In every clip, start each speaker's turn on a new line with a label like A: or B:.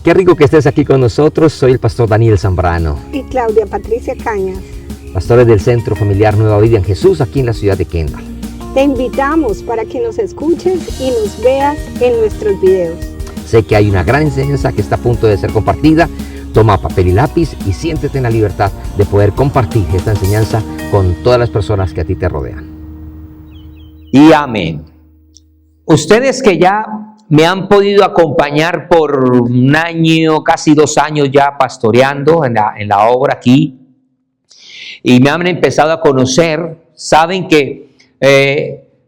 A: Qué rico que estés aquí con nosotros. Soy el pastor Daniel Zambrano.
B: Y Claudia Patricia Cañas.
A: Pastores del Centro Familiar Nueva Vida en Jesús, aquí en la ciudad de Kendall.
B: Te invitamos para que nos escuches y nos veas en nuestros videos.
A: Sé que hay una gran enseñanza que está a punto de ser compartida. Toma papel y lápiz y siéntete en la libertad de poder compartir esta enseñanza con todas las personas que a ti te rodean.
C: Y amén. Ustedes que ya me han podido acompañar por un año, casi 2 años ya pastoreando en la obra aquí, y me han empezado a conocer, saben que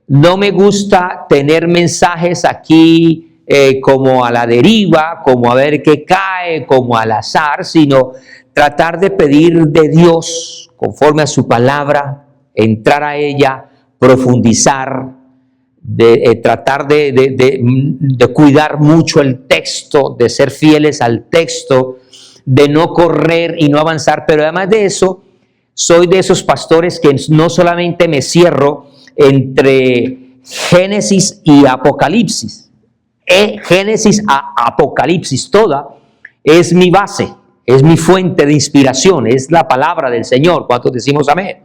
C: no me gusta tener mensajes aquí como a la deriva, como a ver qué cae, como al azar, sino tratar de pedir de Dios, conforme a su palabra, entrar a ella, profundizar, tratar de cuidar mucho el texto, de ser fieles al texto, de no correr y no avanzar. Pero además de eso, soy de esos pastores que no solamente me cierro entre Génesis y Apocalipsis. Génesis a Apocalipsis toda es mi base, es mi fuente de inspiración, es la palabra del Señor. ¿Cuántos decimos amén?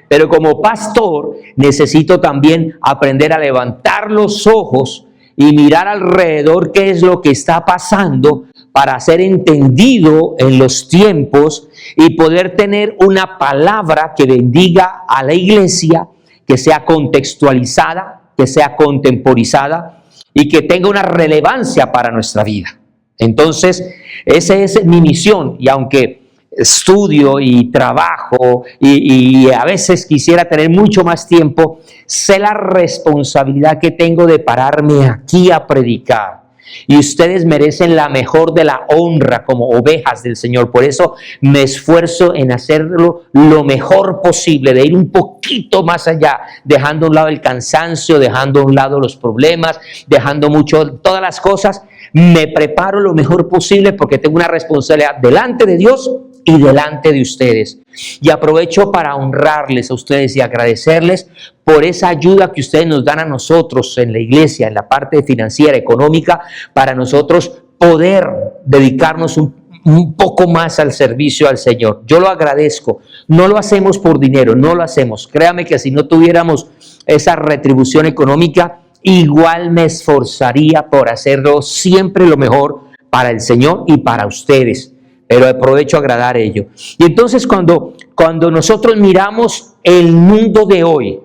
C: Pero como pastor necesito también aprender a levantar los ojos y mirar alrededor qué es lo que está pasando para ser entendido en los tiempos y poder tener una palabra que bendiga a la iglesia, que sea contextualizada, que sea contemporizada y que tenga una relevancia para nuestra vida. Entonces, esa es mi misión, y aunque estudio y trabajo y a veces quisiera tener mucho más tiempo, sé la responsabilidad que tengo de pararme aquí a predicar. Y ustedes merecen la mejor de la honra como ovejas del Señor. Por eso me esfuerzo en hacerlo lo mejor posible, de ir un poquito más allá, dejando a un lado el cansancio, dejando a un lado los problemas, dejando mucho todas las cosas. Me preparo lo mejor posible porque tengo una responsabilidad delante de Dios y delante de ustedes. Y aprovecho para honrarles a ustedes y agradecerles por esa ayuda que ustedes nos dan a nosotros en la iglesia, en la parte financiera, económica, para nosotros poder dedicarnos un poco más al servicio al Señor. Yo lo agradezco. No lo hacemos por dinero, no lo hacemos. Créame que si no tuviéramos esa retribución económica, igual me esforzaría por hacerlo siempre lo mejor para el Señor y para ustedes. Pero aprovecho a agradar ello. Y entonces cuando nosotros miramos el mundo de hoy,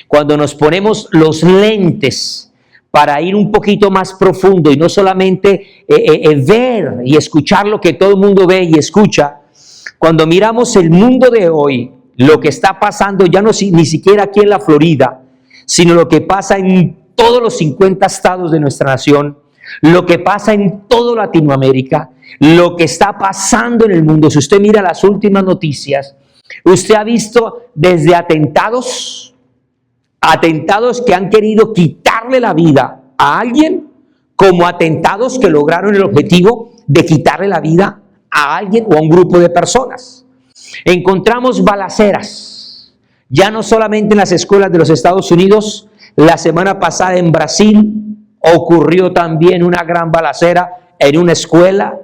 C: cuando nos ponemos los lentes para ir un poquito más profundo y no solamente ver y escuchar lo que todo el mundo ve y escucha, cuando miramos el mundo de hoy, lo que está pasando ya no ni siquiera aquí en la Florida, sino lo que pasa en todos los 50 estados de nuestra nación, lo que pasa en toda Latinoamérica, lo que está pasando en el mundo. Si usted mira las últimas noticias, usted ha visto desde atentados que han querido quitarle la vida a alguien, como atentados que lograron el objetivo de quitarle la vida a alguien o a un grupo de personas. Encontramos balaceras, ya no solamente en las escuelas de los Estados Unidos. La semana pasada en Brasil ocurrió también una gran balacera en una escuela.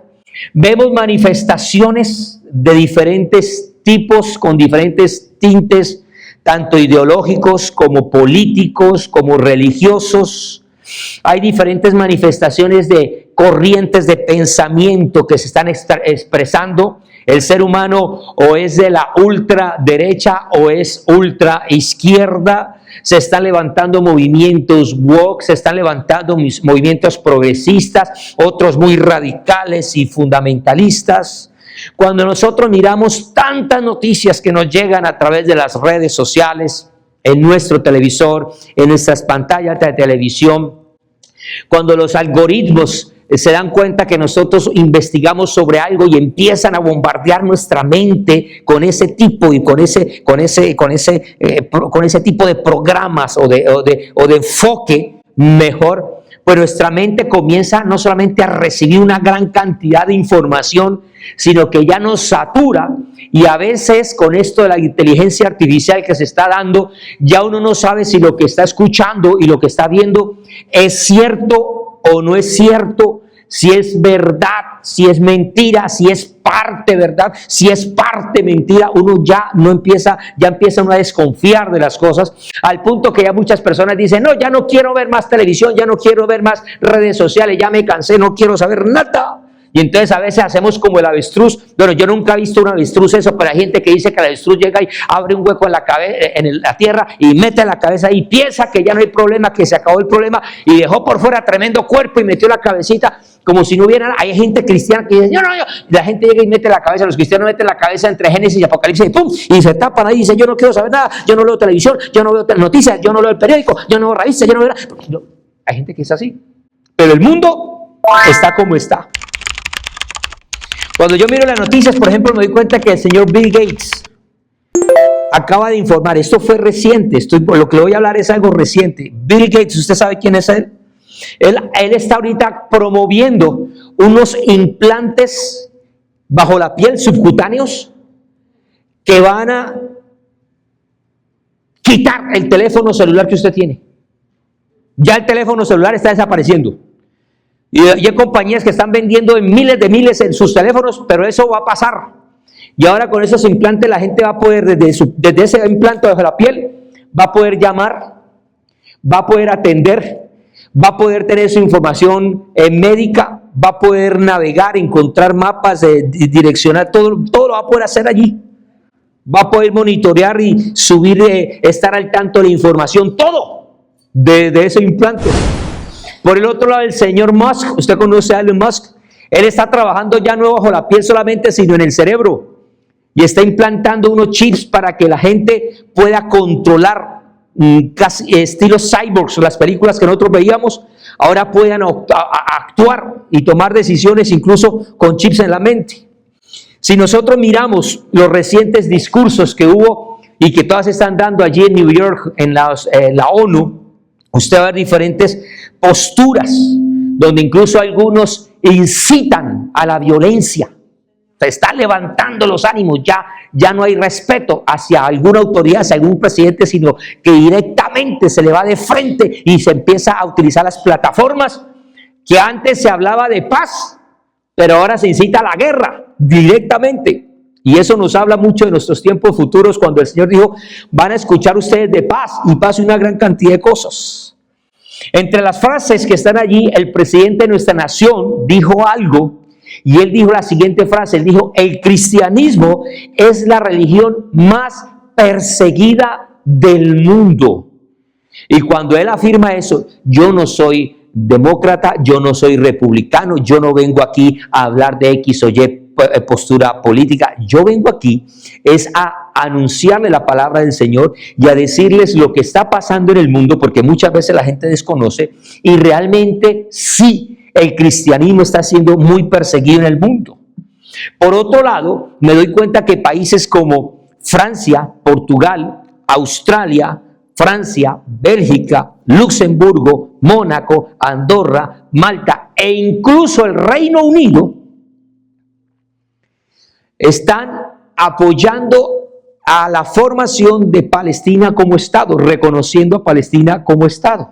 C: Vemos manifestaciones de diferentes tipos, con diferentes tintes, tanto ideológicos como políticos, como religiosos. Hay diferentes manifestaciones de corrientes de pensamiento que se están expresando. El ser humano o es de la ultraderecha o es ultra izquierda. Se están levantando movimientos woke, se están levantando movimientos progresistas, otros muy radicales y fundamentalistas. Cuando nosotros miramos tantas noticias que nos llegan a través de las redes sociales, en nuestro televisor, en nuestras pantallas de televisión, cuando los algoritmos se dan cuenta que nosotros investigamos sobre algo y empiezan a bombardear nuestra mente con ese tipo y con ese tipo de programas o de enfoque mejor, pues nuestra mente comienza no solamente a recibir una gran cantidad de información, sino que ya nos satura. Y a veces con esto de la inteligencia artificial que se está dando, ya uno no sabe si lo que está escuchando y lo que está viendo es cierto o no es cierto, si es verdad, si es mentira, si es parte verdad, si es parte mentira. Uno ya empieza uno a desconfiar de las cosas, al punto que ya muchas personas dicen, no, ya no quiero ver más televisión, ya no quiero ver más redes sociales, ya me cansé, no quiero saber nada. Y entonces a veces hacemos como el avestruz. Bueno, yo nunca he visto un avestruz eso, pero hay gente que dice que el avestruz llega y abre un hueco en la cabeza, la tierra, y mete la cabeza ahí, piensa que ya no hay problema, que se acabó el problema, y dejó por fuera tremendo cuerpo y metió la cabecita como si no hubiera nada. Hay gente cristiana que dice, yo. La gente llega y mete la cabeza, los cristianos meten la cabeza entre Génesis y Apocalipsis, y ¡pum! Y se tapan ahí y dicen, yo no quiero saber nada, yo no leo televisión, yo no veo noticias, yo no leo el periódico, yo no veo revistas, yo no veo nada. No, hay gente que es así. Pero el mundo está como está. Cuando yo miro las noticias, por ejemplo, me doy cuenta que el señor Bill Gates acaba de informar, esto fue reciente, lo que le voy a hablar es algo reciente. Bill Gates, ¿usted sabe quién es él? Él está ahorita promoviendo unos implantes bajo la piel subcutáneos que van a quitar el teléfono celular que usted tiene. Ya el teléfono celular está desapareciendo. Y hay compañías que están vendiendo en miles en sus teléfonos, pero eso va a pasar. Y ahora con esos implantes la gente va a poder, desde ese implante bajo la piel, va a poder llamar, va a poder atender, va a poder tener su información médica, va a poder navegar, encontrar mapas, direccionar, todo lo va a poder hacer allí. Va a poder monitorear y subir, estar al tanto de la información, todo de ese implante. Por el otro lado, el señor Musk, usted conoce a Elon Musk, él está trabajando ya no bajo la piel solamente, sino en el cerebro. Y está implantando unos chips para que la gente pueda controlar, casi estilos cyborgs, las películas que nosotros veíamos, ahora puedan actuar y tomar decisiones incluso con chips en la mente. Si nosotros miramos los recientes discursos que hubo y que todas están dando allí en New York, en la ONU, usted va a ver diferentes posturas, donde incluso algunos incitan a la violencia. Se están levantando los ánimos, ya no hay respeto hacia alguna autoridad, hacia algún presidente, sino que directamente se le va de frente y se empieza a utilizar las plataformas que antes se hablaba de paz, pero ahora se incita a la guerra directamente. Y eso nos habla mucho de nuestros tiempos futuros, cuando el Señor dijo, van a escuchar ustedes de paz, y paz y una gran cantidad de cosas. Entre las frases que están allí, el presidente de nuestra nación dijo algo, y él dijo la siguiente frase, él dijo, el cristianismo es la religión más perseguida del mundo. Y cuando él afirma eso, yo no soy demócrata, yo no soy republicano, yo no vengo aquí a hablar de X o Y postura política, yo vengo aquí es a anunciarle la palabra del Señor y a decirles lo que está pasando en el mundo, porque muchas veces la gente desconoce, y realmente sí, el cristianismo está siendo muy perseguido en el mundo. Por otro lado, me doy cuenta que países como Francia, Portugal, Australia, Francia, Bélgica, Luxemburgo, Mónaco, Andorra, Malta e incluso el Reino Unido están apoyando a la formación de Palestina como Estado, reconociendo a Palestina como Estado.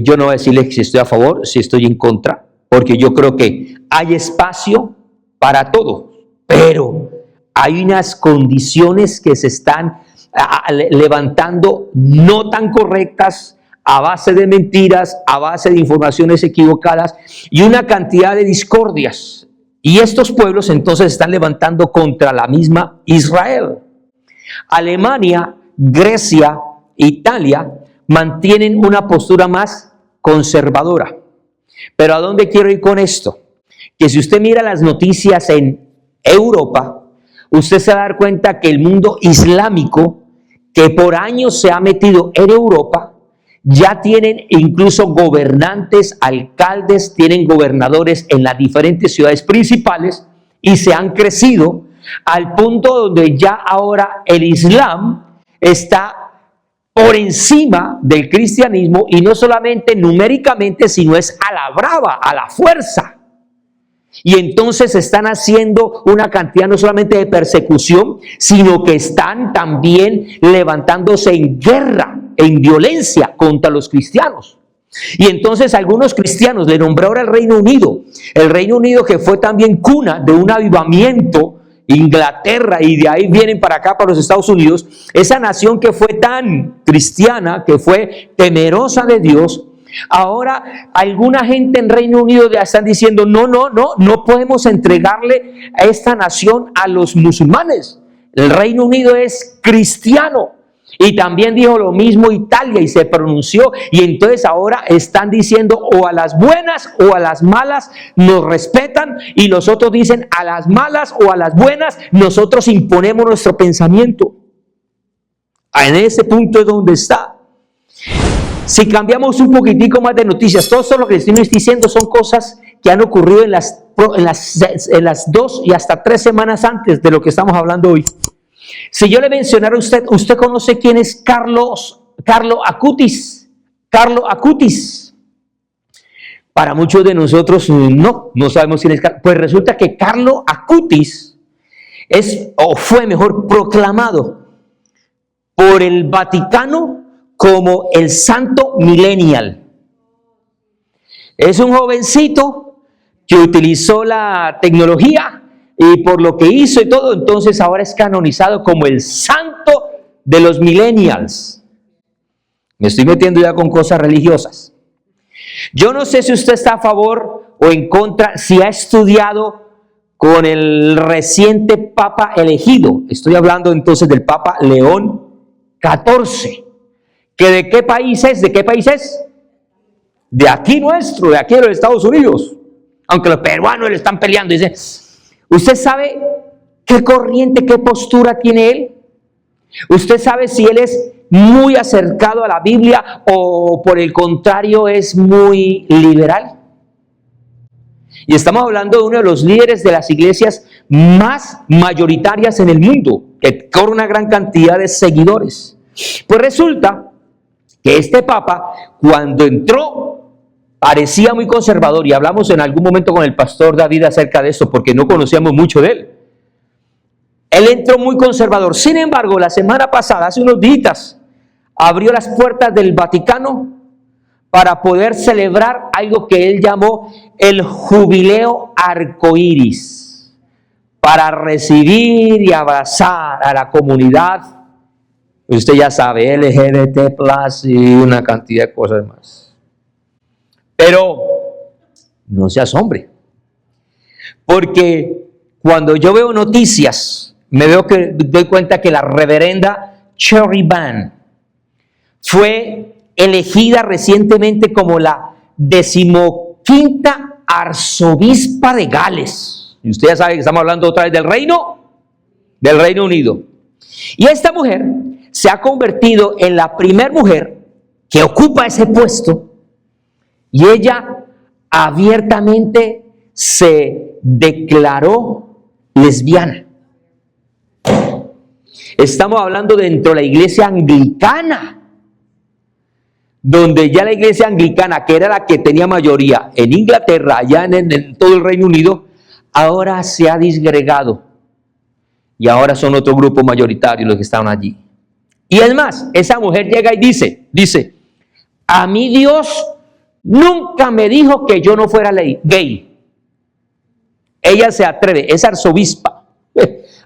C: Yo no voy a decirles si estoy a favor, si estoy en contra, porque yo creo que hay espacio para todo, pero hay unas condiciones que se están levantando no tan correctas, a base de mentiras, a base de informaciones equivocadas y una cantidad de discordias. Y estos pueblos entonces están levantando contra la misma Israel. Alemania, Grecia, Italia mantienen una postura más conservadora. Pero ¿a dónde quiero ir con esto? Que si usted mira las noticias en Europa, usted se va a dar cuenta que el mundo islámico, que por años se ha metido en Europa, ya tienen incluso gobernantes, alcaldes, tienen gobernadores en las diferentes ciudades principales y se han crecido al punto donde ya ahora el Islam está por encima del cristianismo, y no solamente numéricamente, sino es a la brava, a la fuerza. Y entonces están haciendo una cantidad no solamente de persecución, sino que están también levantándose en guerra, en violencia contra los cristianos. Y entonces algunos cristianos le nombraron al Reino Unido. El Reino Unido, que fue también cuna de un avivamiento, Inglaterra, y de ahí vienen para acá, para los Estados Unidos. Esa nación que fue tan cristiana, que fue temerosa de Dios. Ahora alguna gente en Reino Unido ya están diciendo, no podemos entregarle a esta nación a los musulmanes. El Reino Unido es cristiano. Y también dijo lo mismo Italia y se pronunció, y entonces ahora están diciendo o a las buenas o a las malas nos respetan, y los otros dicen a las malas o a las buenas nosotros imponemos nuestro pensamiento. En ese punto es donde está. Si cambiamos un poquitico más de noticias, todo esto lo que les estoy diciendo son cosas que han ocurrido en las 2 y hasta 3 semanas antes de lo que estamos hablando hoy. Si yo le mencionara a usted, ¿usted conoce quién es Carlo Acutis? Carlo Acutis. Para muchos de nosotros no sabemos quién es. Pues resulta que Carlo Acutis fue proclamado por el Vaticano como el Santo Millennial. Es un jovencito que utilizó la tecnología y por lo que hizo y todo, entonces ahora es canonizado como el santo de los millennials. Me estoy metiendo ya con cosas religiosas. Yo no sé si usted está a favor o en contra, si ha estudiado con el reciente Papa elegido. Estoy hablando entonces del Papa León XIV. ¿Que de qué país es? ¿De qué país es? De aquí nuestro, de aquí de los Estados Unidos. Aunque los peruanos le están peleando, dice. ¿Usted sabe qué corriente, qué postura tiene él? ¿Usted sabe si él es muy acercado a la Biblia o por el contrario es muy liberal? Y estamos hablando de uno de los líderes de las iglesias más mayoritarias en el mundo, que corre una gran cantidad de seguidores. Pues resulta que este papa, cuando entró, parecía muy conservador, y hablamos en algún momento con el pastor David acerca de esto, porque no conocíamos mucho de él. Él entró muy conservador. Sin embargo, la semana pasada, hace unos días, abrió las puertas del Vaticano para poder celebrar algo que él llamó el Jubileo Arcoíris, para recibir y abrazar a la comunidad, usted ya sabe, LGBT+, y una cantidad de cosas más. Pero no se asombre, porque cuando yo veo noticias, doy cuenta que la reverenda Cherry Ban fue elegida recientemente como la 15ª arzobispa de Gales. Y usted ya sabe que estamos hablando otra vez del Reino Unido. Y esta mujer se ha convertido en la primera mujer que ocupa ese puesto. Y ella abiertamente se declaró lesbiana. Estamos hablando dentro de la iglesia anglicana, donde ya la iglesia anglicana, que era la que tenía mayoría en Inglaterra, allá en todo el Reino Unido, ahora se ha disgregado. Y ahora son otro grupo mayoritario los que estaban allí. Y es más, esa mujer llega y dice, a mí Dios nunca me dijo que yo no fuera gay. Ella se atreve, es arzobispa,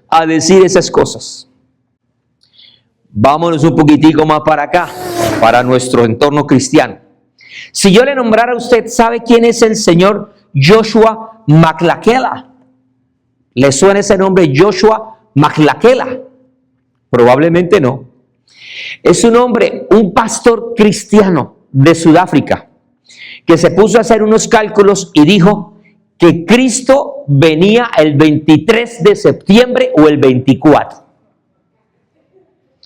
C: a decir esas cosas. Vámonos un poquitico más para acá, para nuestro entorno cristiano. Si yo le nombrara a usted, ¿sabe quién es el señor Joshua McLachlan? ¿Le suena ese nombre, Joshua McLachlan? Probablemente no. Es un hombre, un pastor cristiano de Sudáfrica, que se puso a hacer unos cálculos y dijo que Cristo venía el 23 de septiembre o el 24.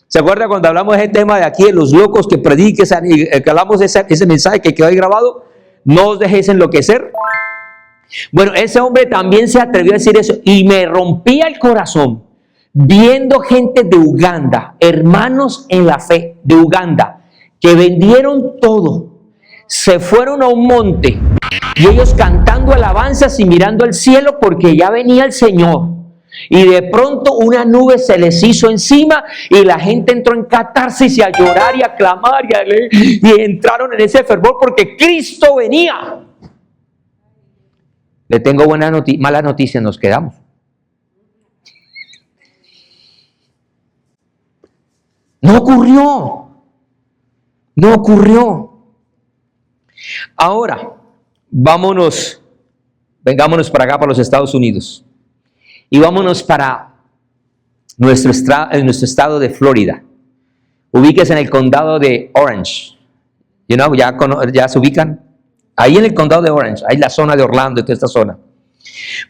C: ¿Se acuerda cuando hablamos de ese tema de aquí, de los locos que prediquen, que hablamos de ese mensaje que quedó ahí grabado? No os dejéis enloquecer. Bueno, ese hombre también se atrevió a decir eso y me rompía el corazón viendo gente de Uganda, hermanos en la fe de Uganda, que vendieron todo. Se fueron a un monte y ellos cantando alabanzas y mirando al cielo porque ya venía el Señor. y de pronto una nube se les hizo encima y la gente entró en catarsis y a llorar y a clamar y entraron en ese fervor porque Cristo venía. Le tengo mala noticia, nos quedamos. No ocurrió. No ocurrió. Ahora, vengámonos para acá, para los Estados Unidos. Y vámonos para nuestro estado de Florida. Ubíquese en el condado de Orange. ¿Ya se ubican? Ahí en el condado de Orange, ahí la zona de Orlando y toda esta zona.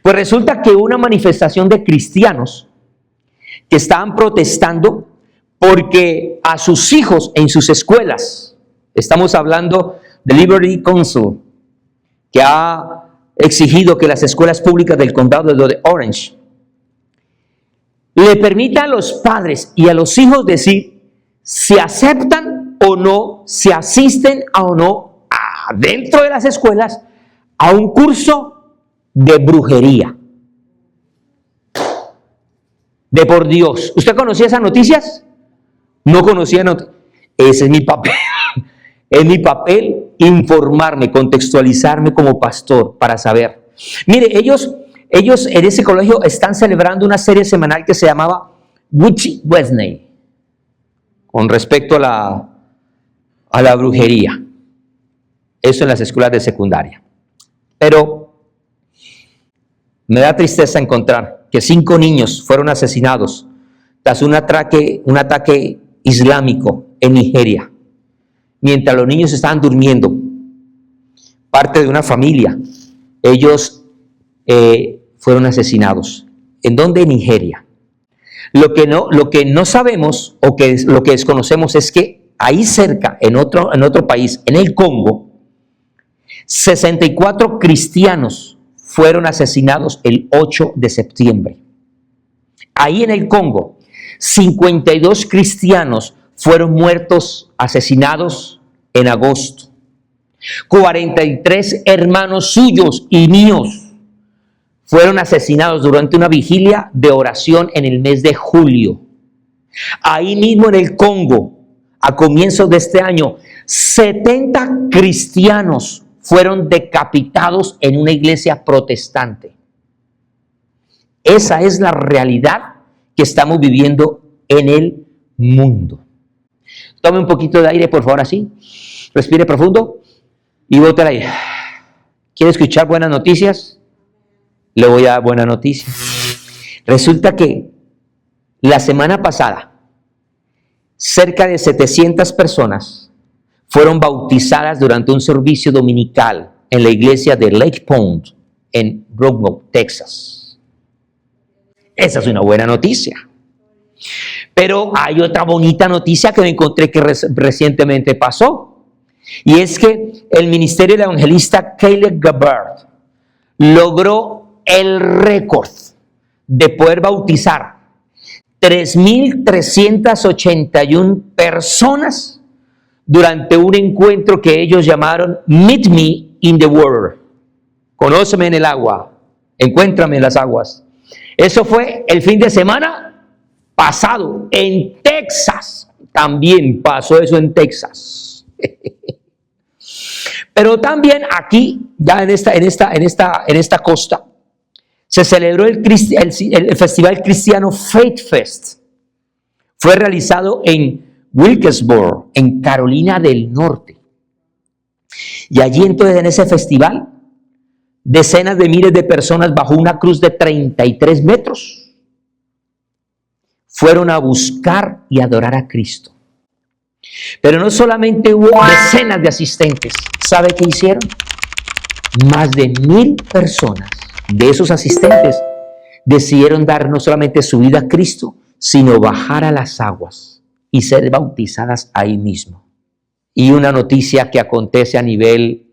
C: Pues resulta que una manifestación de cristianos que estaban protestando porque a sus hijos en sus escuelas, estamos hablando de Liberty Council, que ha exigido que las escuelas públicas del condado de Orange le permitan a los padres y a los hijos decir si aceptan o no, si asisten o no dentro de las escuelas a un curso de brujería. De por Dios. ¿Usted conocía esas noticias? No conocía noticias. Ese es mi papel. Es mi papel informarme, contextualizarme como pastor para saber. Mire, ellos en ese colegio están celebrando una serie semanal que se llamaba Witch Wednesday, con respecto a la brujería. Eso en las escuelas de secundaria. Pero me da tristeza encontrar que 5 niños fueron asesinados tras un ataque islámico en Nigeria. Mientras los niños estaban durmiendo, parte de una familia, ellos fueron asesinados. ¿En dónde? En Nigeria. Lo que no sabemos o lo que desconocemos es que ahí cerca, en otro país, en el Congo, 64 cristianos fueron asesinados el 8 de septiembre. Ahí en el Congo, 52 cristianos fueron muertos, asesinados en agosto. 43 hermanos suyos y míos fueron asesinados durante una vigilia de oración en el mes de julio. Ahí mismo en el Congo, a comienzos de este año, 70 cristianos fueron decapitados en una iglesia protestante. Esa es la realidad que estamos viviendo en el mundo. Tome un poquito de aire, por favor, así. Respire profundo y bote el aire. ¿Quiere escuchar buenas noticias? Le voy a dar buena noticia. Resulta que la semana pasada, cerca de 700 personas fueron bautizadas durante un servicio dominical en la iglesia de Lake Pond, en Rockville, Texas. Esa es una buena noticia. Pero hay otra bonita noticia que me encontré que recientemente pasó. Y es que el ministerio del evangelista Caleb Gabbard logró el récord de poder bautizar 3,381 personas durante un encuentro que ellos llamaron Meet Me in the Water. Conóceme en el agua, encuéntrame en las aguas. Eso fue el fin de semana pasado en Texas. También pasó eso en Texas. Pero también aquí, ya en esta costa, se celebró el Festival Cristiano Faith Fest. Fue realizado en Wilkesboro, en Carolina del Norte. Y allí entonces en ese festival, decenas de miles de personas bajo una cruz de 33 metros fueron a buscar y adorar a Cristo. Pero no solamente hubo decenas de asistentes. ¿Sabe qué hicieron? Más de 1,000 personas de esos asistentes decidieron dar no solamente su vida a Cristo, sino bajar a las aguas y ser bautizadas ahí mismo. Y una noticia que acontece a nivel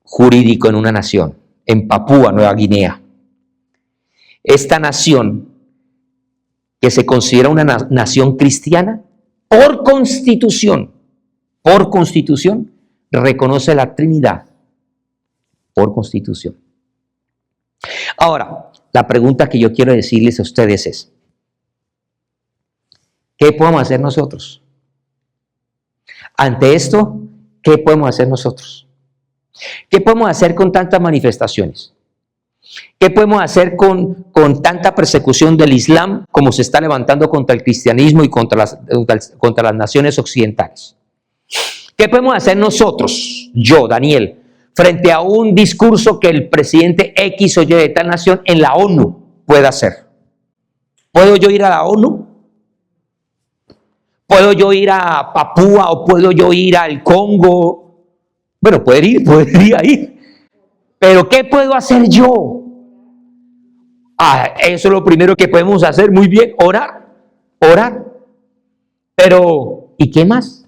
C: jurídico en una nación, en Papúa Nueva Guinea. Esta nación, que se considera una nación cristiana, por constitución, reconoce la Trinidad, por constitución. Ahora, la pregunta que yo quiero decirles a ustedes es, ¿qué podemos hacer nosotros? Ante esto, ¿qué podemos hacer nosotros? ¿Qué podemos hacer con tantas manifestaciones? ¿Qué podemos hacer con tanta persecución del Islam como se está levantando contra el cristianismo y contra las naciones occidentales? ¿Qué podemos hacer nosotros, yo, Daniel, frente a un discurso que el presidente X o Y de tal nación en la ONU pueda hacer? ¿Puedo yo ir a la ONU? ¿Puedo yo ir a Papúa o puedo yo ir al Congo? Bueno, podría ir. Pero ¿qué puedo hacer yo? Eso es lo primero que podemos hacer. Muy bien, orar. Pero, ¿y qué más?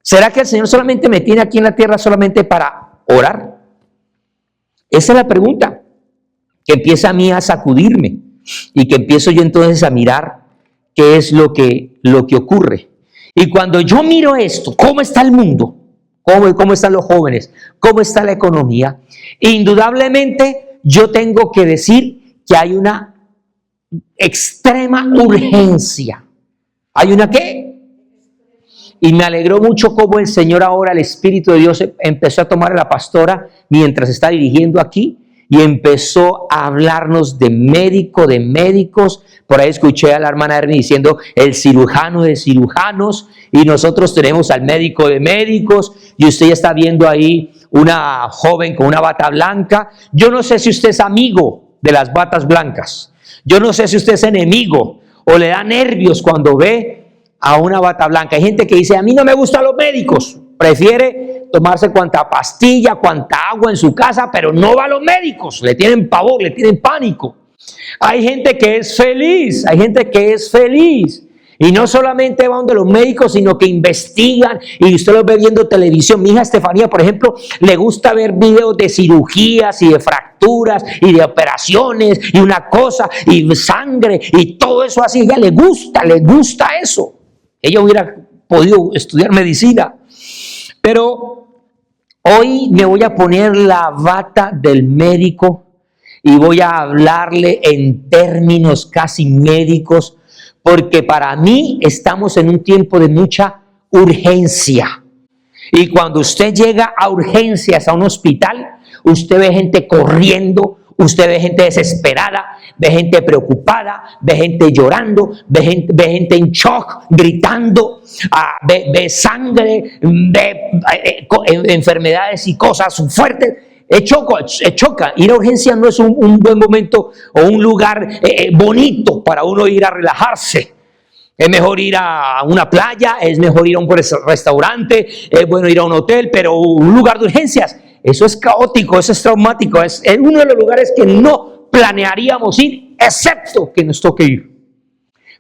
C: ¿Será que el Señor solamente me tiene aquí en la tierra solamente para orar? Esa es la pregunta que empieza a mí a sacudirme y que empiezo yo entonces a mirar qué es lo que ocurre. Y cuando yo miro esto, cómo está el mundo, cómo están los jóvenes, cómo está la economía, indudablemente yo tengo que decir que hay una extrema urgencia. ¿Hay una qué? Y me alegró mucho cómo el Señor ahora, el Espíritu de Dios, empezó a tomar a la pastora mientras está dirigiendo aquí y empezó a hablarnos de médicos. Por ahí escuché a la hermana Ernie diciendo el cirujano de cirujanos, y nosotros tenemos al médico de médicos, y usted ya está viendo ahí una joven con una bata blanca. Yo no sé si usted es amigo de las batas blancas, yo no sé si usted es enemigo o le da nervios cuando ve a una bata blanca. Hay gente que dice, a mí no me gustan los médicos, prefiere tomarse cuanta pastilla, cuanta agua en su casa, pero no va a los médicos, le tienen pavor, le tienen pánico. Hay gente que es feliz, y no solamente va donde los médicos, sino que investigan, y usted los ve viendo televisión. Mi hija Estefanía, por ejemplo, le gusta ver videos de cirugías y de fracturas y de operaciones y una cosa, y sangre y todo eso así. A ella le gusta eso. Ella hubiera podido estudiar medicina, pero hoy me voy a poner la bata del médico y voy a hablarle en términos casi médicos, porque para mí estamos en un tiempo de mucha urgencia. Y cuando usted llega a urgencias, a un hospital, usted ve gente corriendo, usted ve gente desesperada, ve gente preocupada, ve gente llorando, ve gente en shock, gritando, ve sangre, ve enfermedades y cosas fuertes. Choca. Ir a urgencia no es un buen momento o un lugar bonito para uno ir a relajarse. Es mejor ir a una playa, es mejor ir a un restaurante, es bueno ir a un hotel, pero un lugar de urgencias, eso es caótico, eso es traumático, es uno de los lugares que no planearíamos ir, excepto que nos toque ir.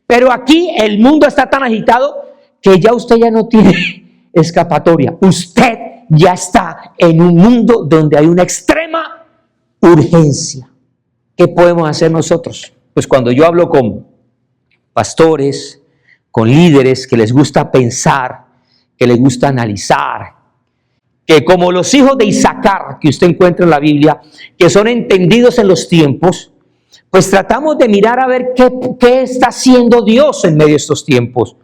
C: Pero aquí el mundo está tan agitado que ya usted ya no tiene escapatoria. Usted ya está en un mundo donde hay una extrema urgencia. ¿Qué podemos hacer nosotros? Pues cuando yo hablo con pastores, con líderes que les gusta pensar, que les gusta analizar, que como los hijos de Isaacar que usted encuentra en la Biblia, que son entendidos en los tiempos, pues tratamos de mirar a ver qué está haciendo Dios en medio de estos tiempos.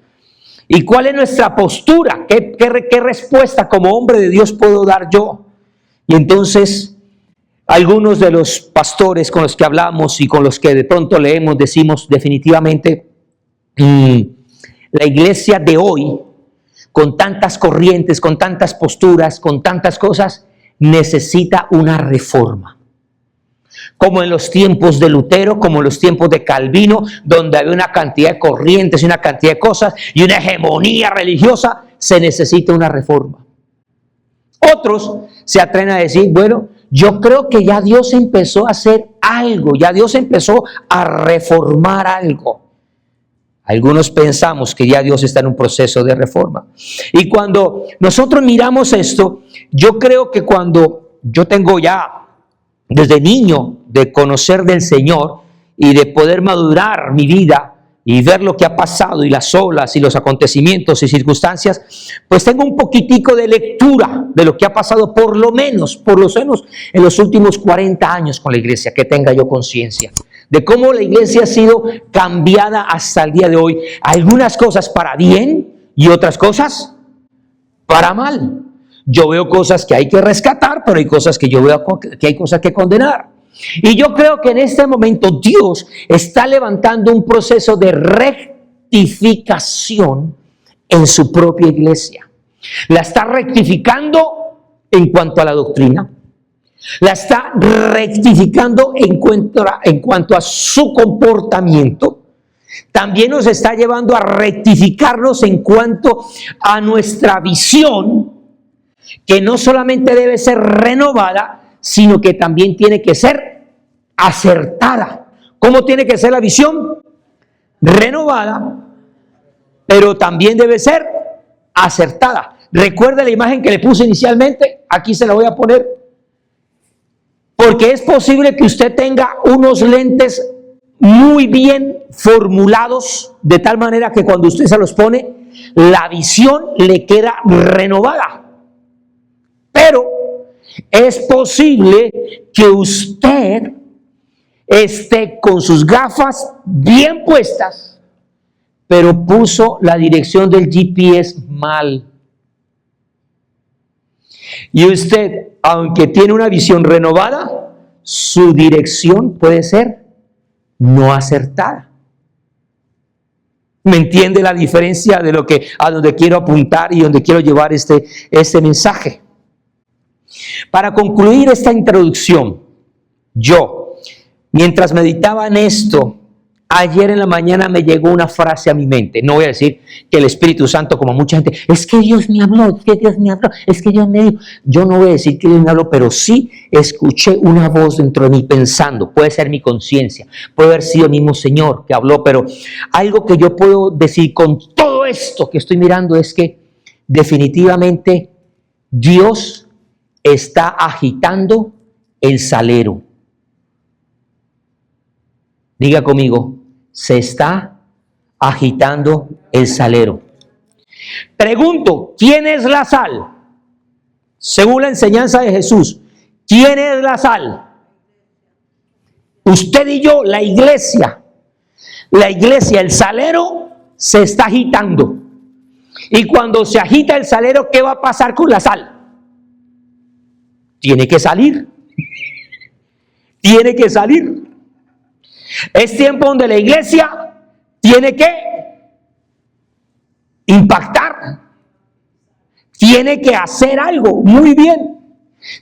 C: ¿Y cuál es nuestra postura? ¿Qué respuesta como hombre de Dios puedo dar yo? Y entonces, algunos de los pastores con los que hablamos y con los que de pronto leemos, decimos definitivamente, la iglesia de hoy, con tantas corrientes, con tantas posturas, con tantas cosas, necesita una reforma. Como en los tiempos de Lutero, como en los tiempos de Calvino, donde había una cantidad de corrientes y una cantidad de cosas y una hegemonía religiosa, se necesita una reforma. Otros se atreven a decir, bueno, yo creo que ya Dios empezó a hacer algo, ya Dios empezó a reformar algo. Algunos pensamos que ya Dios está en un proceso de reforma. Y cuando nosotros miramos esto, yo creo que cuando yo tengo ya desde niño de conocer del Señor y de poder madurar mi vida y ver lo que ha pasado y las olas y los acontecimientos y circunstancias, pues tengo un poquitico de lectura de lo que ha pasado por lo menos en los últimos 40 años con la iglesia, que tenga yo conciencia de cómo la iglesia ha sido cambiada hasta el día de hoy. Algunas cosas para bien y otras cosas para mal. Yo veo cosas que hay que rescatar, pero hay cosas que yo veo que hay cosas que condenar. Y yo creo que en este momento Dios está levantando un proceso de rectificación en su propia iglesia. La está rectificando en cuanto a la doctrina. La está rectificando en cuanto a su comportamiento. También nos está llevando a rectificarnos en cuanto a nuestra visión, que no solamente debe ser renovada, sino que también tiene que ser acertada. ¿Cómo tiene que ser la visión? Renovada, pero también debe ser acertada. Recuerda la imagen que le puse inicialmente, aquí se la voy a poner, porque es posible que usted tenga unos lentes muy bien formulados, de tal manera que cuando usted se los pone, la visión le queda renovada. Pero es posible que usted esté con sus gafas bien puestas, pero puso la dirección del GPS mal. Y usted, aunque tiene una visión renovada, su dirección puede ser no acertada. ¿Me entiende la diferencia de a donde quiero apuntar y donde quiero llevar este mensaje? Para concluir esta introducción, mientras meditaba en esto, ayer en la mañana me llegó una frase a mi mente. No voy a decir que el Espíritu Santo, como mucha gente, es que Dios me habló, es que Dios me dijo. Yo no voy a decir que Dios me habló, pero sí escuché una voz dentro de mí pensando. Puede ser mi conciencia, puede haber sido el mismo Señor que habló, pero algo que yo puedo decir con todo esto que estoy mirando es que definitivamente Dios está agitando el salero. Diga conmigo, se está agitando el salero. Pregunto, ¿quién es la sal? Según la enseñanza de Jesús, ¿quién es la sal? Usted y yo, la iglesia. La iglesia, el salero se está agitando. Y cuando se agita el salero, ¿qué va a pasar con la sal? Tiene que salir. Tiene que salir. Es tiempo donde la iglesia tiene que impactar. Tiene que hacer algo muy bien.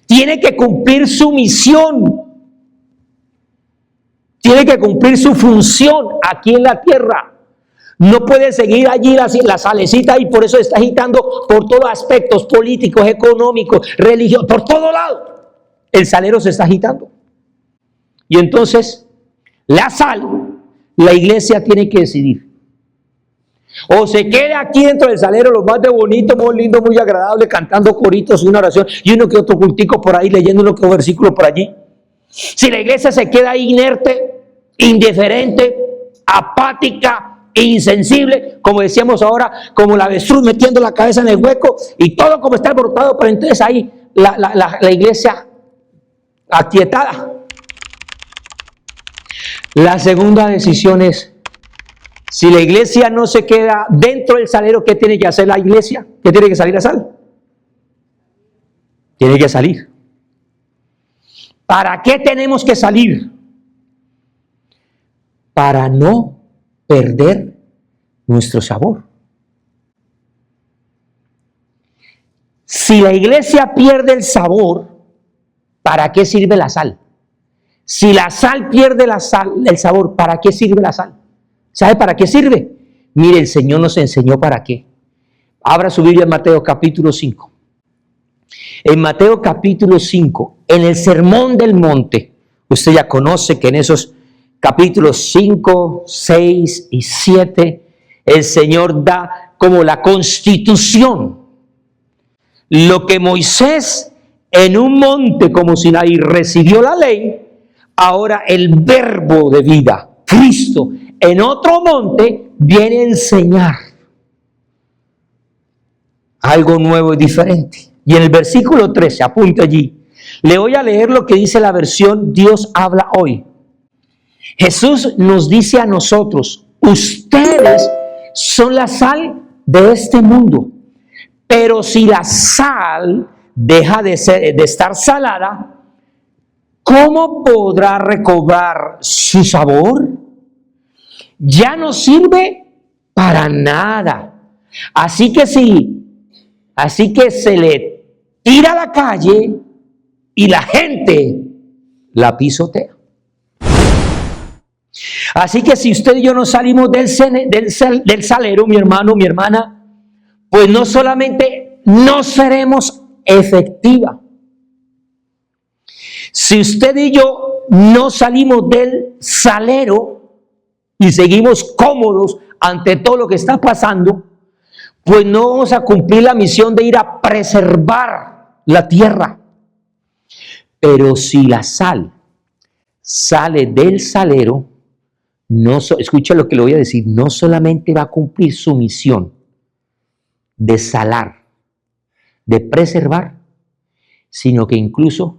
C: Tiene que cumplir su misión. Tiene que cumplir su función aquí en la tierra. No puede seguir allí la salecita y por eso está agitando por todos aspectos políticos, económicos, religiosos, por todo lado. El salero se está agitando. Y entonces, la sal, la iglesia tiene que decidir. O se queda aquí dentro del salero, lo más de bonito, muy lindo, muy agradable, cantando coritos y una oración y uno que otro cultico por ahí, leyendo uno que otro versículo por allí. Si la iglesia se queda ahí inerte, indiferente, apática, insensible, como decíamos ahora, como la avestruz metiendo la cabeza en el hueco y todo como está alborotado, pero entonces ahí la iglesia aquietada. La segunda decisión es, si la iglesia no se queda dentro del salero, ¿qué tiene que hacer la iglesia? ¿Qué tiene que salir la sal? Tiene que salir. ¿Para qué tenemos que salir? Para no perder nuestro sabor. Si la iglesia pierde el sabor, ¿para qué sirve la sal? Si la sal pierde el sabor, ¿para qué sirve la sal? ¿Sabe para qué sirve? Mire, el Señor nos enseñó para qué. Abra su Biblia en Mateo capítulo 5. En Mateo capítulo 5, en el Sermón del Monte, usted ya conoce que en esos capítulos 5, 6 y 7, el Señor da como la constitución. Lo que Moisés en un monte como Sinaí recibió la ley, ahora el verbo de vida, Cristo, en otro monte, viene a enseñar algo nuevo y diferente. Y en el versículo 13, apunte allí, le voy a leer lo que dice la versión Dios habla hoy. Jesús nos dice a nosotros: ustedes son la sal de este mundo, pero si la sal deja de estar salada, ¿cómo podrá recobrar su sabor? Ya no sirve para nada. Así que se le tira a la calle y la gente la pisotea. Así que si usted y yo no salimos del salero, mi hermano, mi hermana, pues no solamente no seremos efectiva. Si usted y yo no salimos del salero y seguimos cómodos ante todo lo que está pasando, pues no vamos a cumplir la misión de ir a preservar la tierra. Pero si la sal sale del salero, escucha lo que le voy a decir, no solamente va a cumplir su misión de salar, de preservar, sino que incluso,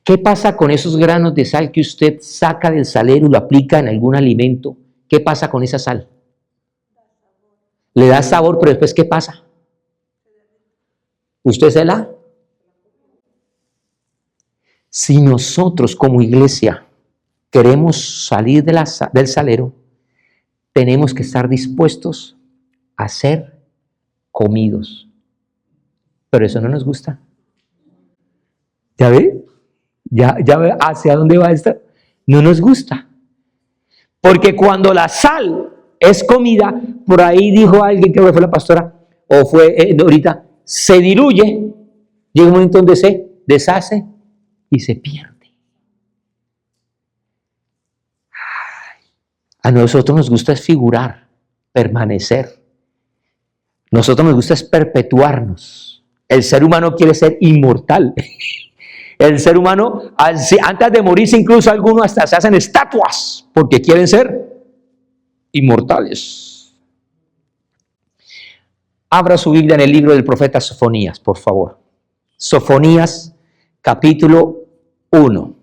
C: ¿qué pasa con esos granos de sal que usted saca del salero y lo aplica en algún alimento? ¿Qué pasa con esa sal? Le da sabor, pero después, ¿qué pasa? ¿Usted se la? Si nosotros como iglesia queremos salir del salero, tenemos que estar dispuestos a ser comidos. Pero eso no nos gusta. ¿Ya ve? ¿Ya ve hacia dónde va esto? No nos gusta. Porque cuando la sal es comida, por ahí dijo alguien, creo que fue la pastora, o fue ahorita, se diluye, llega un momento donde se deshace y se pierde. A nosotros nos gusta es figurar, permanecer. Nosotros nos gusta es perpetuarnos. El ser humano quiere ser inmortal. El ser humano, antes de morirse, incluso algunos hasta se hacen estatuas porque quieren ser inmortales. Abra su Biblia en el libro del profeta Sofonías, por favor. Sofonías, capítulo 1.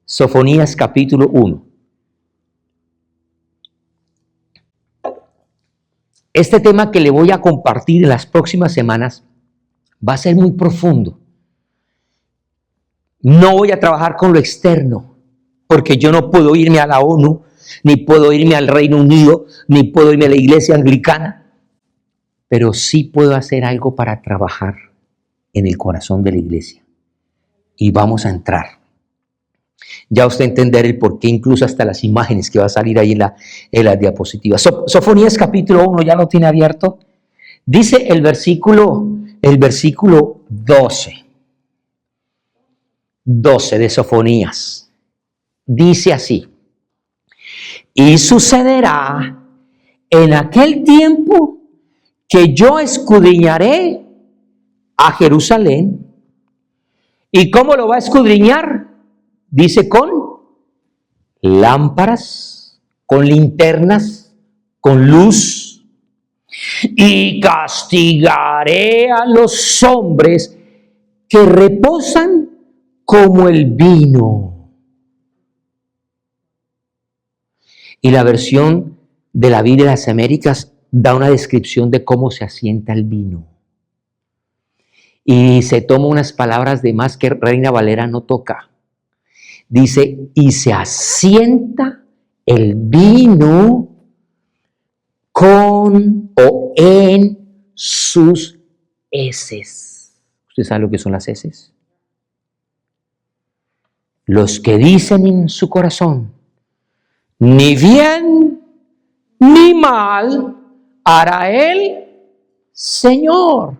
C: Sofonías, capítulo 1. Este tema que le voy a compartir en las próximas semanas va a ser muy profundo. No voy a trabajar con lo externo, porque yo no puedo irme a la ONU, ni puedo irme al Reino Unido, ni puedo irme a la iglesia anglicana, pero sí puedo hacer algo para trabajar en el corazón de la iglesia. Y vamos a entrar. Ya usted entender el por qué, incluso hasta las imágenes que va a salir ahí en la diapositiva. Sofonías capítulo 1, ya lo tiene abierto. Dice el versículo 12 de Sofonías. Dice así: y sucederá en aquel tiempo que yo escudriñaré a Jerusalén. ¿Y cómo lo va a escudriñar? Dice con lámparas, con linternas, con luz. Y castigaré a los hombres que reposan como el vino. Y la versión de la Biblia de las Américas da una descripción de cómo se asienta el vino. Y se toma unas palabras de más que Reina Valera no toca. Dice, y se asienta el vino con o en sus heces. ¿Usted sabe lo que son las heces? Los que dicen en su corazón, ni bien ni mal hará el Señor.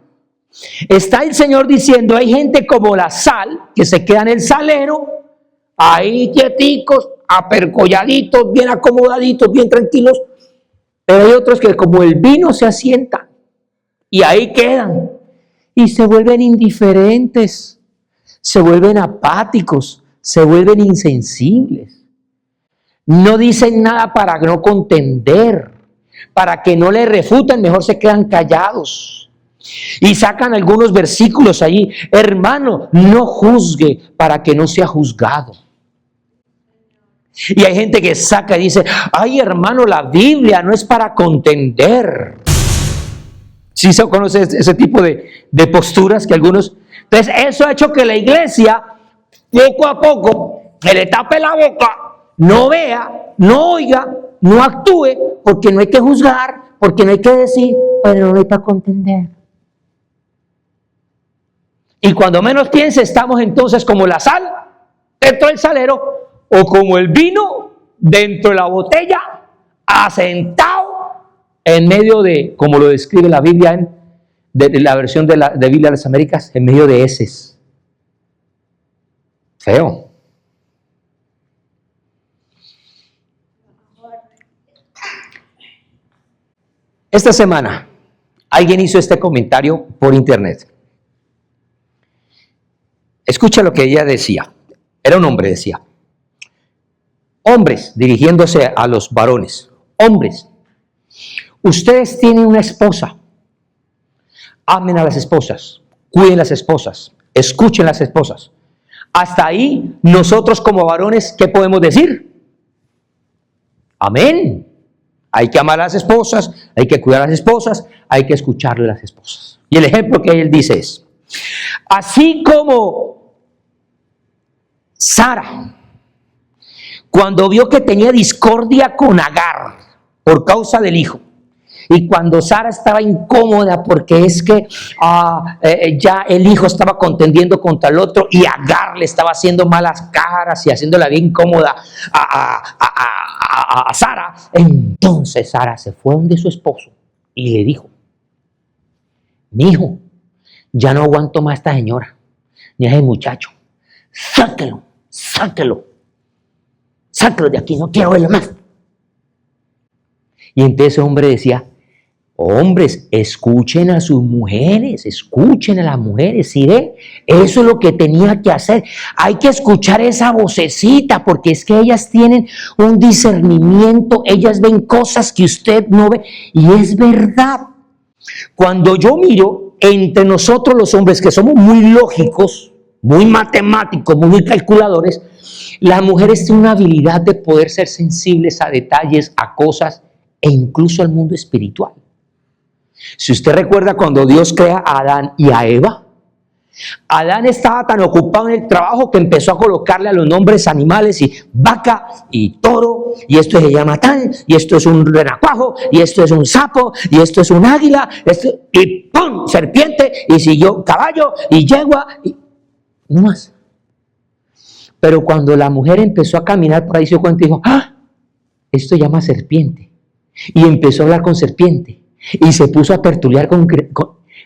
C: Está el Señor diciendo, hay gente como la sal que se queda en el salero, ahí quieticos, apercolladitos, bien acomodaditos, bien tranquilos, pero hay otros que como el vino se asientan y ahí quedan y se vuelven indiferentes, se vuelven apáticos, se vuelven insensibles. no dicen nada para no contender, para que no le refuten, mejor se quedan callados. Y sacan algunos versículos allí. Hermano, no juzgue para que no sea juzgado. Y hay gente que saca y dice, ay hermano, la Biblia no es para contender. ¿Sí se conoce ese tipo de posturas que algunos? Entonces eso ha hecho que la iglesia poco a poco se le tape la boca, no vea, no oiga, no actúe, porque no hay que juzgar, porque no hay que decir, pero no hay para contender. Y cuando menos piense, estamos entonces como la sal dentro del salero, o como el vino dentro de la botella, asentado en medio de, como lo describe la Biblia, de la versión de Biblia de las Américas, en medio de heces. Feo. Esta semana alguien hizo este comentario por internet. Escucha lo que ella decía. Era un hombre, decía. Hombres, dirigiéndose a los varones. Hombres, ustedes tienen una esposa. Amen a las esposas. Cuiden las esposas. Escuchen las esposas. Hasta ahí, nosotros como varones, ¿qué podemos decir? Amén. Hay que amar a las esposas, hay que cuidar a las esposas, hay que escucharle a las esposas. Y el ejemplo que él dice es, así como Sara, cuando vio que tenía discordia con Agar por causa del hijo, y cuando Sara estaba incómoda porque es que ya el hijo estaba contendiendo contra el otro y Agar le estaba haciendo malas caras y haciéndola bien incómoda a Sara, entonces Sara se fue donde su esposo y le dijo, mi hijo, ya no aguanto más a esta señora, ni a ese muchacho, sáquelo de aquí, no quiero verlo más. Y entonces ese hombre decía, hombres, escuchen a sus mujeres, escuchen a las mujeres, ¿sí ve? Eso es lo que tenía que hacer. Hay que escuchar esa vocecita, porque es que ellas tienen un discernimiento, ellas ven cosas que usted no ve, y es verdad. Cuando yo miro entre nosotros los hombres que somos muy lógicos, muy matemáticos, muy calculadores, las mujeres tienen una habilidad de poder ser sensibles a detalles, a cosas, e incluso al mundo espiritual. Si usted recuerda cuando Dios crea a Adán y a Eva, Adán estaba tan ocupado en el trabajo que empezó a colocarle a los nombres animales y vaca y toro, y esto se llama tal, y esto es un renacuajo, y esto es un sapo, y esto es un águila, y ¡pum! Serpiente, y siguió caballo, y yegua, y no más. Pero cuando la mujer empezó a caminar por ahí, se dio cuenta y dijo, ¡ah! Esto se llama serpiente. Y empezó a hablar con serpiente. Y se puso a tertuliar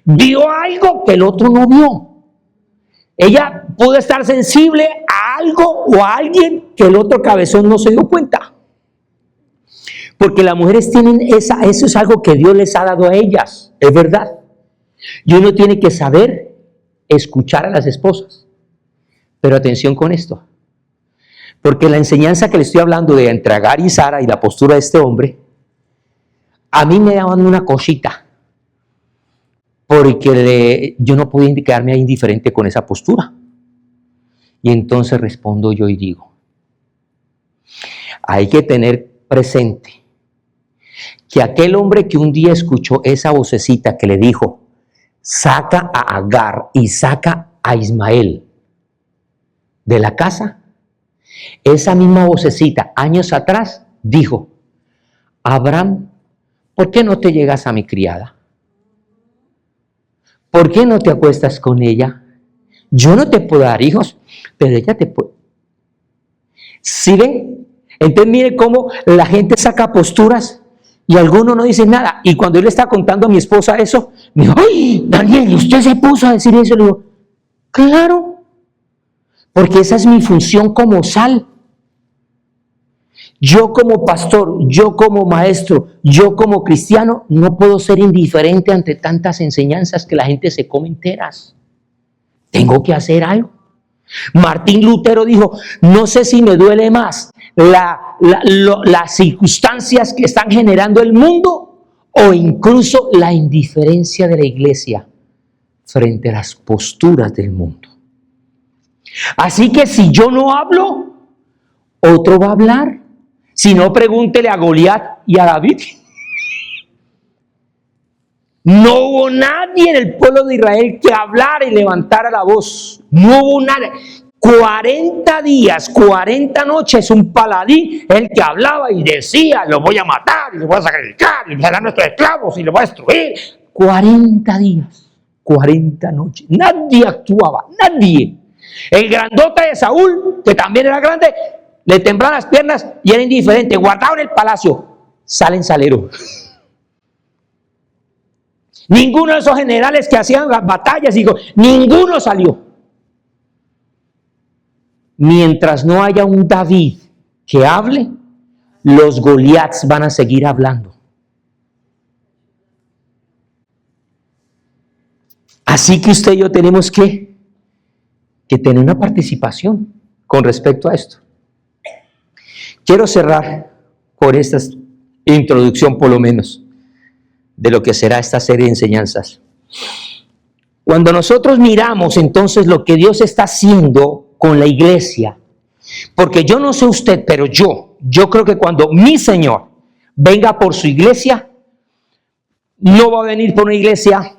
C: vio algo que el otro no vio. Ella pudo estar sensible a algo o a alguien que el otro cabezón no se dio cuenta. Porque las mujeres tienen eso es algo que Dios les ha dado a ellas, es verdad. Y uno tiene que saber escuchar a las esposas. Pero atención con esto. Porque la enseñanza que le estoy hablando de entre Agar y Sara y la postura de este hombre, a mí me daban una cosita, porque yo no podía quedarme indiferente con esa postura. Y entonces respondo yo y digo, hay que tener presente que aquel hombre que un día escuchó esa vocecita que le dijo, saca a Agar y saca a Ismael de la casa, esa misma vocecita años atrás dijo, Abraham, ¿por qué no te llegas a mi criada? ¿Por qué no te acuestas con ella? Yo no te puedo dar hijos, pero ella te puede. ¿Sí ven? Entonces mire cómo la gente saca posturas y algunos no dicen nada. Y cuando yo le estaba contando a mi esposa eso, me dijo, ¡ay, Daniel, usted se puso a decir eso! Le digo, claro, porque esa es mi función como sal. Yo como pastor, yo como maestro, yo como cristiano, no puedo ser indiferente ante tantas enseñanzas que la gente se come enteras. Tengo que hacer algo. Martín Lutero dijo, no sé si me duele más la las circunstancias que están generando el mundo o incluso la indiferencia de la iglesia frente a las posturas del mundo. Así que si yo no hablo, otro va a hablar. Si no, pregúntele a Goliat y a David. No hubo nadie en el pueblo de Israel que hablara y levantara la voz. No hubo nadie. 40 días, 40 noches, un paladín, el que hablaba y decía: los voy a matar, y los voy a sacrificar, y serán nuestros esclavos, y los voy a destruir. 40 días, 40 noches. Nadie actuaba, nadie. El grandote de Saúl, que también era grande, le temblaban las piernas y era indiferente. Guardado en el palacio, sale en salero. Ninguno de esos generales que hacían las batallas, ninguno salió. Mientras no haya un David que hable, los Goliats van a seguir hablando. Así que usted y yo tenemos que tener una participación con respecto a esto. Quiero cerrar con esta introducción, por lo menos, de lo que será esta serie de enseñanzas. Cuando nosotros miramos entonces lo que Dios está haciendo con la iglesia, porque yo no sé usted, pero yo creo que cuando mi Señor venga por su iglesia, no va a venir por una iglesia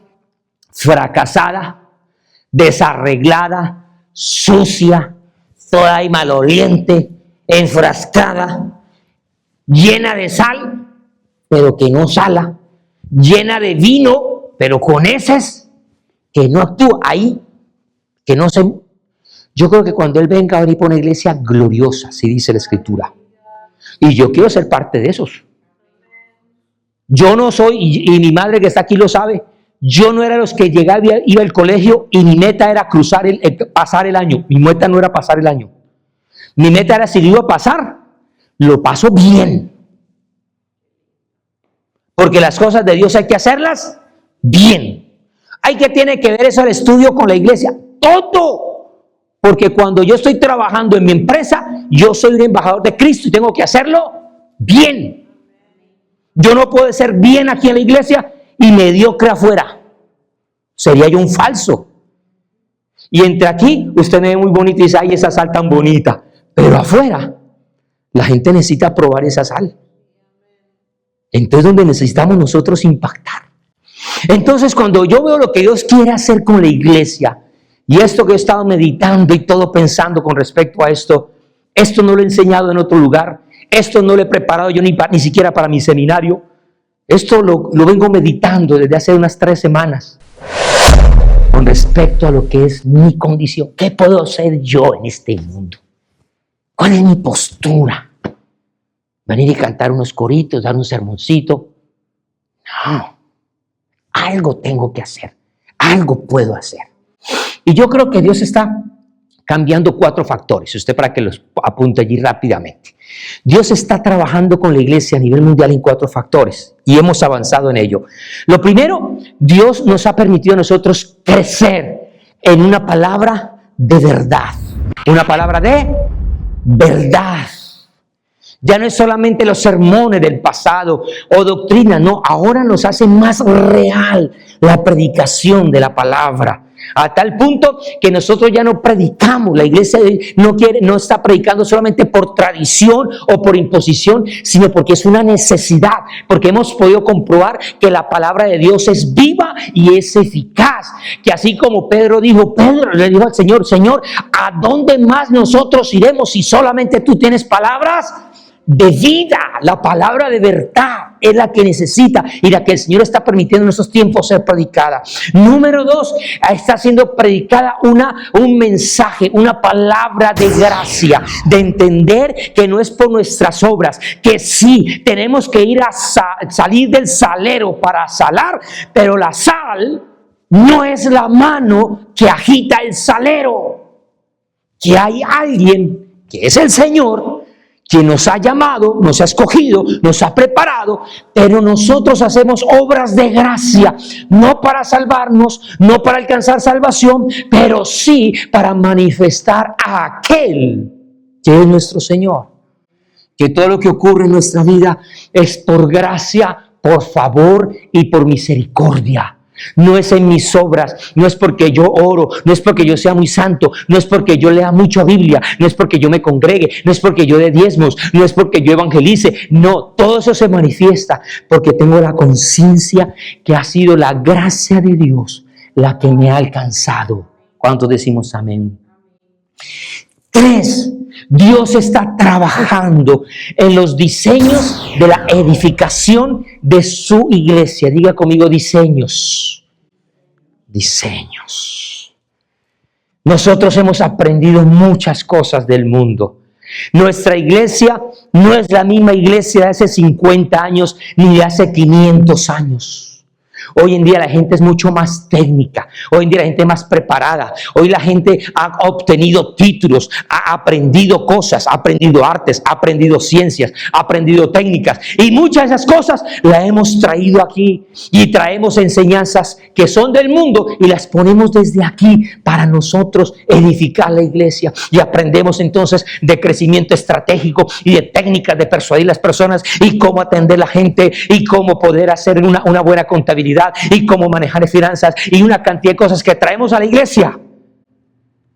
C: fracasada, desarreglada, sucia, toda y maloliente, enfrascada, llena de sal, pero que no sala, llena de vino, pero con heces, que no actúa ahí, que no se... Yo creo que cuando Él venga a venir por una iglesia gloriosa, así dice la Escritura, y yo quiero ser parte de esos. Yo no soy, y mi madre que está aquí lo sabe, yo no era de los que llegaba, iba al colegio y mi meta era pasar el año. Mi meta no era pasar el año. Mi meta era, si lo iba a pasar, lo paso bien. Porque las cosas de Dios hay que hacerlas bien. Tiene que ver eso el estudio con la iglesia. Todo. Porque cuando yo estoy trabajando en mi empresa, yo soy un embajador de Cristo y tengo que hacerlo bien. Yo no puedo ser bien aquí en la iglesia y mediocre afuera. Sería yo un falso. Y entre aquí, usted me ve muy bonito y dice: ay, esa sal tan bonita. Pero afuera, la gente necesita probar esa sal. Entonces, donde necesitamos nosotros impactar. Entonces, cuando yo veo lo que Dios quiere hacer con la iglesia, y esto que he estado meditando y todo pensando con respecto a esto no lo he enseñado en otro lugar, esto no lo he preparado yo ni siquiera para mi seminario, esto lo vengo meditando desde hace unas 3 semanas, con respecto a lo que es mi condición. ¿Qué puedo hacer yo en este mundo? ¿Cuál es mi postura? ¿Venir y cantar unos coritos, dar un sermoncito? No. Algo tengo que hacer. Algo puedo hacer. Y yo creo que Dios está cambiando 4 factores. Usted para que los apunte allí rápidamente. Dios está trabajando con la iglesia a nivel mundial en 4 factores. Y hemos avanzado en ello. Lo primero, Dios nos ha permitido a nosotros crecer en una palabra de verdad. Una palabra de verdad. Ya no es solamente los sermones del pasado o doctrina, no, ahora nos hace más real la predicación de la palabra. A tal punto que nosotros ya no predicamos, la iglesia no está predicando solamente por tradición o por imposición, sino porque es una necesidad, porque hemos podido comprobar que la palabra de Dios es viva y es eficaz. Que así como Pedro le dijo al Señor: Señor, ¿a dónde más nosotros iremos si solamente tú tienes palabras de vida? La palabra de verdad es la que necesita y la que el Señor está permitiendo en estos tiempos ser predicada. Número 2, está siendo predicada un mensaje, una palabra de gracia, de entender que no es por nuestras obras, que sí, tenemos que ir a salir del salero para salar, pero la sal no es la mano que agita el salero, que hay alguien que es el Señor, quien nos ha llamado, nos ha escogido, nos ha preparado, pero nosotros hacemos obras de gracia, no para salvarnos, no para alcanzar salvación, pero sí para manifestar a aquel que es nuestro Señor, que todo lo que ocurre en nuestra vida es por gracia, por favor y por misericordia. No es en mis obras, no es porque yo oro, no es porque yo sea muy santo, no es porque yo lea mucha Biblia, no es porque yo me congregue, no es porque yo dé diezmos, no es porque yo evangelice. No, todo eso se manifiesta porque tengo la conciencia que ha sido la gracia de Dios la que me ha alcanzado. ¿Cuántos decimos amén? 3. Dios está trabajando en los diseños de la edificación de su iglesia. Diga conmigo, diseños. Diseños. Nosotros hemos aprendido muchas cosas del mundo. Nuestra iglesia no es la misma iglesia de hace 50 años ni de hace 500 años. Hoy en día la gente es mucho más técnica, hoy en día la gente es más preparada, hoy la gente ha obtenido títulos, ha aprendido cosas, ha aprendido artes, ha aprendido ciencias, ha aprendido técnicas y muchas de esas cosas las hemos traído aquí y traemos enseñanzas que son del mundo y las ponemos desde aquí para nosotros edificar la iglesia y aprendemos entonces de crecimiento estratégico y de técnicas de persuadir a las personas y cómo atender a la gente y cómo poder hacer una buena contabilidad y cómo manejar finanzas y una cantidad de cosas que traemos a la iglesia.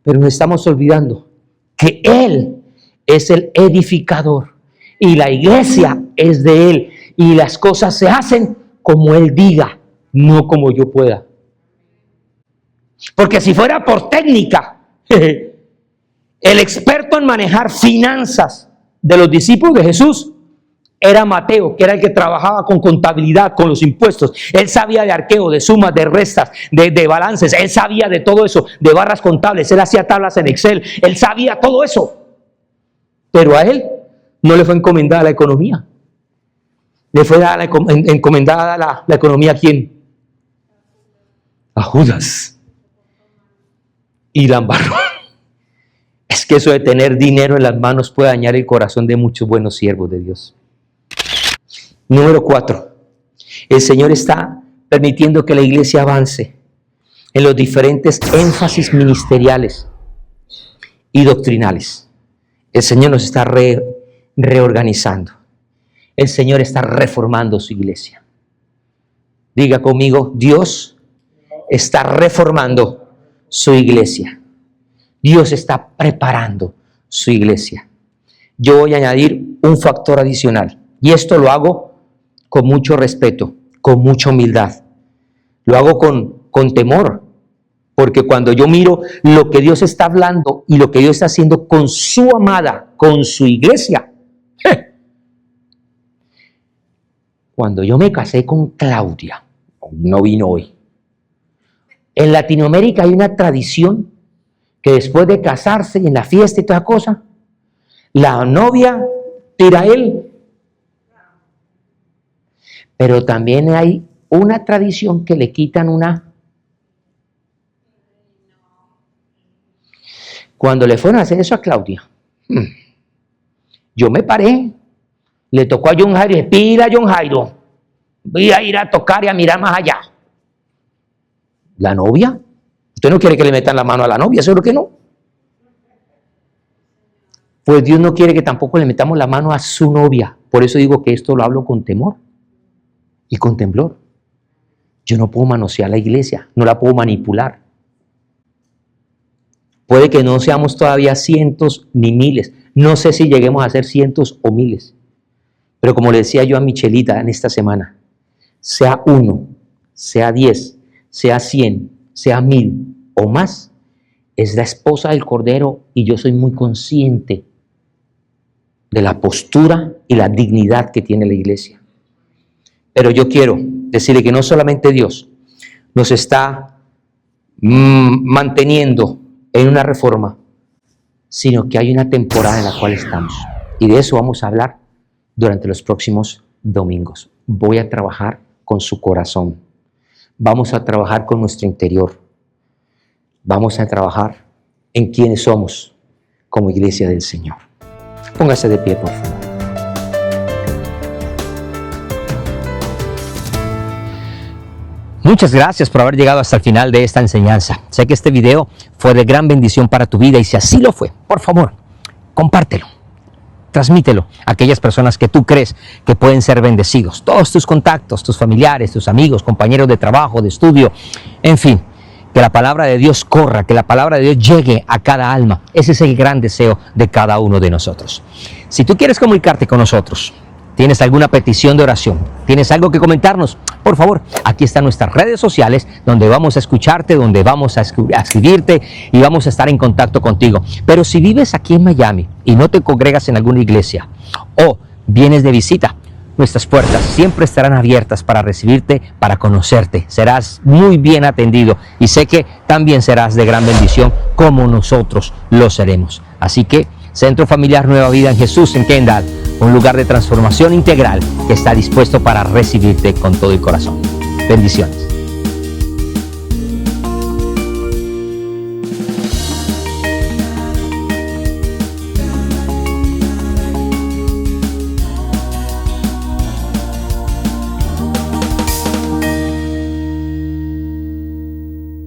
C: Pero nos estamos olvidando que Él es el edificador y la iglesia es de Él y las cosas se hacen como Él diga, no como yo pueda. Porque si fuera por técnica, el experto en manejar finanzas de los discípulos de Jesús era Mateo, que era el que trabajaba con contabilidad, con los impuestos. Él sabía de arqueo, de sumas, de restas, de balances. Él sabía de todo eso, de barras contables. Él hacía tablas en Excel. Él sabía todo eso. Pero a él no le fue encomendada la economía. Le fue encomendada la economía ¿a quién? A Judas. Y la embarró. Es que eso de tener dinero en las manos puede dañar el corazón de muchos buenos siervos de Dios. Número 4, el Señor está permitiendo que la iglesia avance en los diferentes énfasis ministeriales y doctrinales. El Señor nos está reorganizando. El Señor está reformando su iglesia. Diga conmigo, Dios está reformando su iglesia. Dios está preparando su iglesia. Yo voy a añadir un factor adicional y esto lo hago con mucho respeto, con mucha humildad. Lo hago con temor, porque cuando yo miro lo que Dios está hablando y lo que Dios está haciendo con su amada, con su iglesia. Cuando yo me casé con Claudia, no vino hoy. En Latinoamérica hay una tradición que después de casarse en la fiesta y toda cosa, la novia tira a él. Pero también hay una tradición que le quitan una. Cuando le fueron a hacer eso a Claudia, yo me paré, le tocó a John Jairo y dije, pila John Jairo, voy a ir a tocar y a mirar más allá. ¿La novia? ¿Usted no quiere que le metan la mano a la novia? ¿Seguro que no? Pues Dios no quiere que tampoco le metamos la mano a su novia. Por eso digo que esto lo hablo con temor y con temblor. Yo no puedo manosear la iglesia, no la puedo manipular. Puede que no seamos todavía cientos ni miles. No sé si lleguemos a ser cientos o miles. Pero como le decía yo a Michelita en esta semana, sea 1, sea 10, sea 100, sea 1000 o más, es la esposa del Cordero y yo soy muy consciente de la postura y la dignidad que tiene la iglesia. Pero yo quiero decirle que no solamente Dios nos está manteniendo en una reforma, sino que hay una temporada en la cual estamos. Y de eso vamos a hablar durante los próximos domingos. Voy a trabajar con su corazón. Vamos a trabajar con nuestro interior. Vamos a trabajar en quiénes somos como iglesia del Señor. Póngase de pie, por favor. Muchas gracias por haber llegado hasta el final de esta enseñanza. Sé que este video fue de gran bendición para tu vida y si así lo fue, por favor, compártelo.
A: transmítelo a aquellas personas que tú crees que pueden ser bendecidos. Todos tus contactos, tus familiares, tus amigos, compañeros de trabajo, de estudio, en fin. Que la palabra de Dios corra, que la palabra de Dios llegue a cada alma. Ese es el gran deseo de cada uno de nosotros. Si tú quieres comunicarte con nosotros, tienes alguna petición de oración, tienes algo que comentarnos, por favor, aquí están nuestras redes sociales donde vamos a escucharte, donde vamos a escribirte y vamos a estar en contacto contigo. Pero si vives aquí en Miami y no te congregas en alguna iglesia o vienes de visita, nuestras puertas siempre estarán abiertas para recibirte, para conocerte. Serás muy bien atendido y sé que también serás de gran bendición como nosotros lo seremos. Así que Centro Familiar Nueva Vida en Jesús en Kendall, un lugar de transformación integral que está dispuesto para recibirte con todo el corazón. Bendiciones.